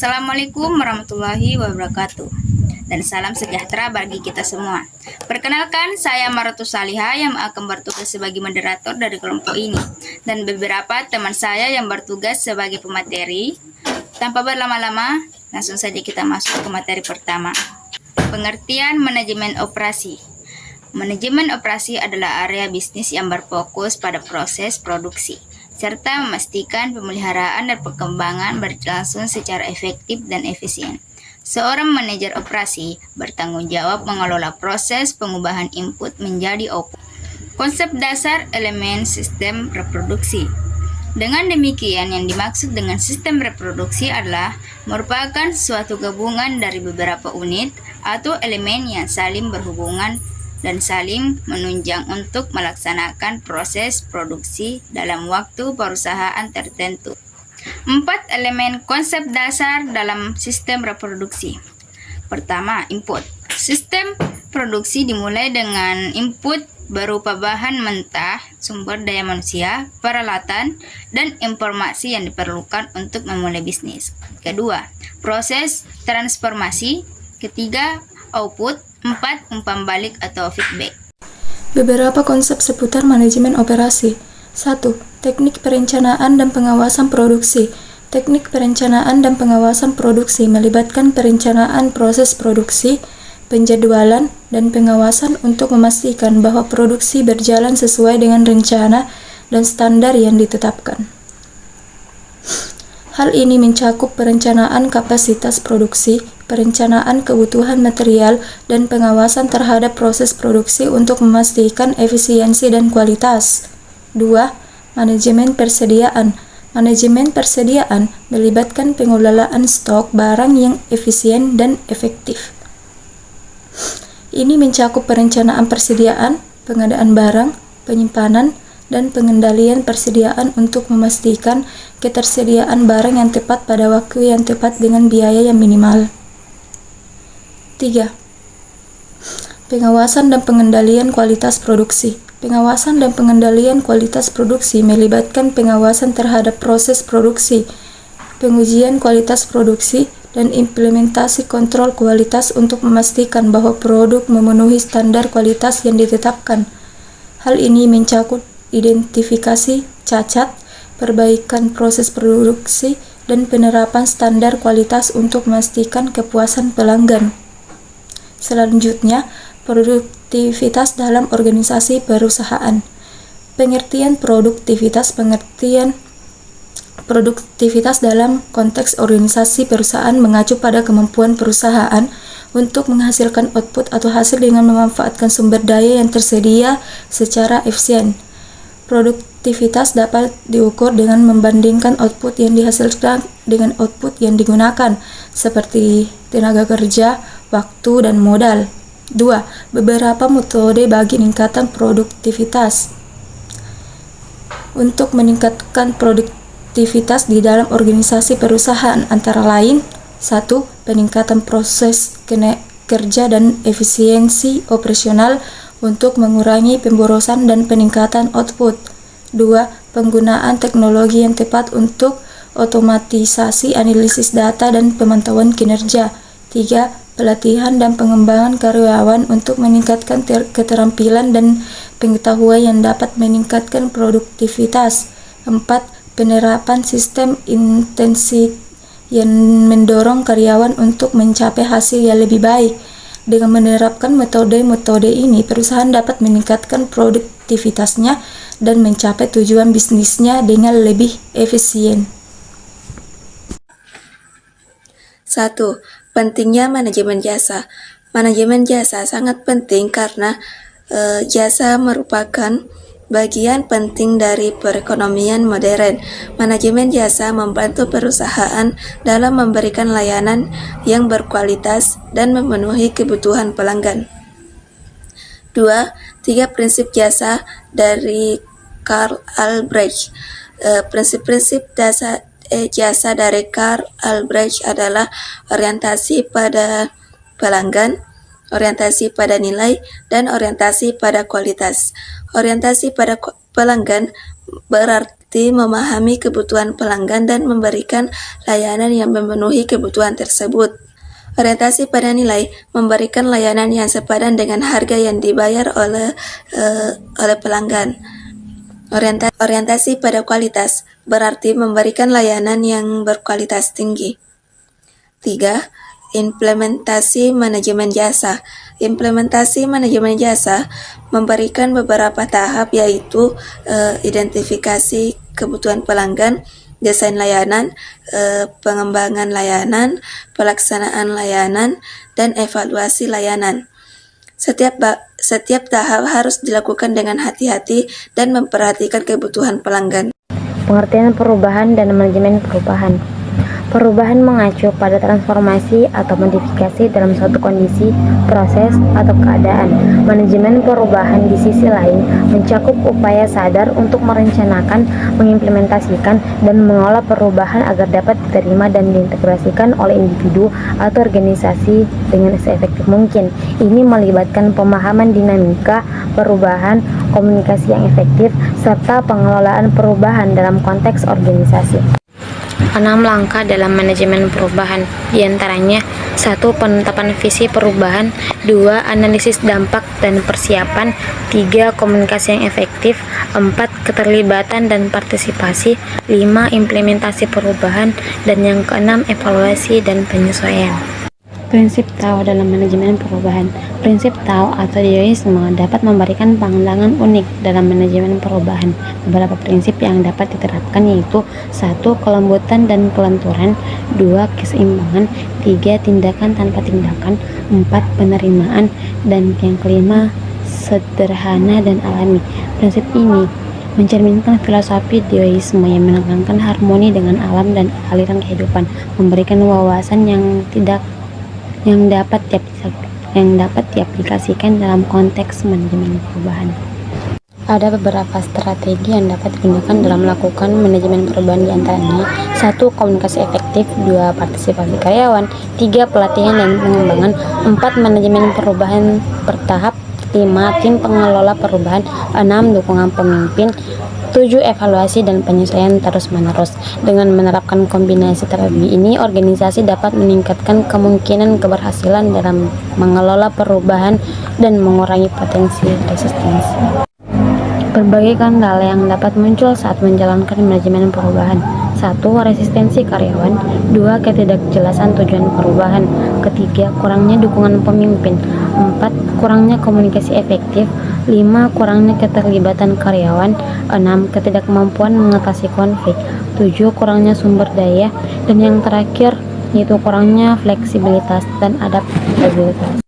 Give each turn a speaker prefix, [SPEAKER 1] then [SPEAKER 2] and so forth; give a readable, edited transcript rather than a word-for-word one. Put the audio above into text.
[SPEAKER 1] Assalamualaikum warahmatullahi wabarakatuh. Dan salam sejahtera bagi kita semua. Perkenalkan, saya Maratu Saliha yang akan bertugas sebagai moderator dari kelompok ini. Dan beberapa teman saya yang bertugas sebagai pemateri. Tanpa berlama-lama, langsung saja kita masuk ke materi pertama. Pengertian manajemen operasi. Manajemen operasi adalah area bisnis yang berfokus pada proses produksi, serta memastikan pemeliharaan dan perkembangan berlangsung secara efektif dan efisien. Seorang manajer operasi bertanggung jawab mengelola proses pengubahan input menjadi output. Konsep dasar elemen sistem reproduksi. Dengan demikian, yang dimaksud dengan sistem reproduksi adalah merupakan suatu gabungan dari beberapa unit atau elemen yang saling berhubungan dan saling menunjang untuk melaksanakan proses produksi dalam waktu perusahaan tertentu. 4 elemen konsep dasar dalam sistem reproduksi. Pertama, input. Sistem produksi dimulai dengan input berupa bahan mentah, sumber daya manusia, peralatan, dan informasi yang diperlukan untuk memulai bisnis. Kedua, proses transformasi. Ketiga, output. 4, umpan balik atau feedback.
[SPEAKER 2] Beberapa konsep seputar manajemen operasi. 1. Teknik perencanaan dan pengawasan produksi. Teknik perencanaan dan pengawasan produksi melibatkan perencanaan proses produksi, penjadwalan, dan pengawasan untuk memastikan bahwa produksi berjalan sesuai dengan rencana dan standar yang ditetapkan. Hal ini mencakup perencanaan kapasitas produksi, perencanaan kebutuhan material, dan pengawasan terhadap proses produksi untuk memastikan efisiensi dan kualitas. 2. Manajemen persediaan. Manajemen persediaan melibatkan pengelolaan stok barang yang efisien dan efektif. Ini mencakup perencanaan persediaan, pengadaan barang, penyimpanan, dan pengendalian persediaan untuk memastikan ketersediaan barang yang tepat pada waktu yang tepat dengan biaya yang minimal. 3. Pengawasan dan pengendalian kualitas produksi. Pengawasan dan pengendalian kualitas produksi melibatkan pengawasan terhadap proses produksi, pengujian kualitas produksi, dan implementasi kontrol kualitas untuk memastikan bahwa produk memenuhi standar kualitas yang ditetapkan. Hal ini mencakup identifikasi cacat, perbaikan proses produksi, dan penerapan standar kualitas untuk memastikan kepuasan pelanggan. Selanjutnya, produktivitas dalam organisasi perusahaan. Pengertian produktivitas dalam konteks organisasi perusahaan mengacu pada kemampuan perusahaan untuk menghasilkan output atau hasil dengan memanfaatkan sumber daya yang tersedia secara efisien. Produktivitas dapat diukur dengan membandingkan output yang dihasilkan dengan output yang digunakan, seperti tenaga kerja, waktu, dan modal. 2. Beberapa metode bagi peningkatan produktivitas. Untuk meningkatkan produktivitas di dalam organisasi perusahaan antara lain: 1. Peningkatan proses kerja dan efisiensi operasional untuk mengurangi pemborosan dan peningkatan output. 2. Penggunaan teknologi yang tepat untuk otomatisasi analisis data dan pemantauan kinerja. 3. Pelatihan dan pengembangan karyawan untuk meningkatkan keterampilan dan pengetahuan yang dapat meningkatkan produktivitas. 4. Penerapan sistem intensif yang mendorong karyawan untuk mencapai hasil yang lebih baik. Dengan menerapkan metode-metode ini, perusahaan dapat meningkatkan produktivitasnya dan mencapai tujuan bisnisnya dengan lebih efisien.
[SPEAKER 3] 1. Pentingnya manajemen jasa. Manajemen jasa sangat penting karena jasa merupakan bagian penting dari perekonomian modern. Manajemen jasa membantu perusahaan dalam memberikan layanan yang berkualitas dan memenuhi kebutuhan pelanggan. 2. 3 prinsip jasa dari Karl Albrecht. Prinsip-prinsip jasa dari Karl Albrecht adalah orientasi pada pelanggan, orientasi pada nilai, dan orientasi pada kualitas. Orientasi pada pelanggan berarti memahami kebutuhan pelanggan dan memberikan layanan yang memenuhi kebutuhan tersebut. Orientasi pada nilai memberikan layanan yang sepadan dengan harga yang dibayar oleh pelanggan. Orientasi pada kualitas berarti memberikan layanan yang berkualitas tinggi. 3. Implementasi manajemen jasa. Implementasi manajemen jasa memberikan beberapa tahap, yaitu identifikasi kebutuhan pelanggan, desain layanan, pengembangan layanan, pelaksanaan layanan, dan evaluasi layanan. Setiap tahap harus dilakukan dengan hati-hati dan memperhatikan kebutuhan pelanggan.
[SPEAKER 4] Pengertian perubahan dan manajemen perubahan. Perubahan mengacu pada transformasi atau modifikasi dalam suatu kondisi, proses, atau keadaan. Manajemen perubahan di sisi lain mencakup upaya sadar untuk merencanakan, mengimplementasikan, dan mengolah perubahan agar dapat diterima dan diintegrasikan oleh individu atau organisasi dengan seefektif mungkin. Ini melibatkan pemahaman dinamika perubahan, komunikasi yang efektif, serta pengelolaan perubahan dalam konteks organisasi. 6 langkah dalam manajemen perubahan, diantaranya 1. Penetapan visi perubahan, 2. Analisis dampak dan persiapan, 3. Komunikasi yang efektif, 4. Keterlibatan dan partisipasi, 5. Implementasi perubahan, dan yang ke-6 evaluasi dan penyesuaian. Prinsip Tao dalam manajemen perubahan. Prinsip Tao atau Taoisme dapat memberikan pandangan unik dalam manajemen perubahan. Beberapa prinsip yang dapat diterapkan yaitu 1. Kelembutan dan kelenturan, 2. Keseimbangan, 3. Tindakan tanpa tindakan, 4. Penerimaan, dan yang kelima sederhana dan alami. Prinsip ini mencerminkan filosofi Taoisme yang menekankan harmoni dengan alam dan aliran kehidupan, memberikan wawasan yang dapat diaplikasikan dalam konteks manajemen perubahan. Ada beberapa strategi yang dapat digunakan dalam melakukan manajemen perubahan, diantaranya 1. Komunikasi efektif, 2. Partisipasi karyawan, 3. Pelatihan dan pengembangan, 4. Manajemen perubahan bertahap, 5. Tim pengelola perubahan, 6. Dukungan pemimpin, 7. Evaluasi dan penyesuaian terus-menerus. Dengan menerapkan kombinasi strategi ini, organisasi dapat meningkatkan kemungkinan keberhasilan dalam mengelola perubahan dan mengurangi potensi resistensi. Berbagai kendala yang dapat muncul saat menjalankan manajemen perubahan. 1. Resistensi karyawan, 2. Ketidakjelasan tujuan perubahan, ketiga kurangnya dukungan pemimpin, 4. Kurangnya komunikasi efektif, 5. Kurangnya keterlibatan karyawan, 6. Ketidakmampuan mengatasi konflik, 7. Kurangnya sumber daya, dan yang terakhir yaitu kurangnya fleksibilitas dan adaptabilitas.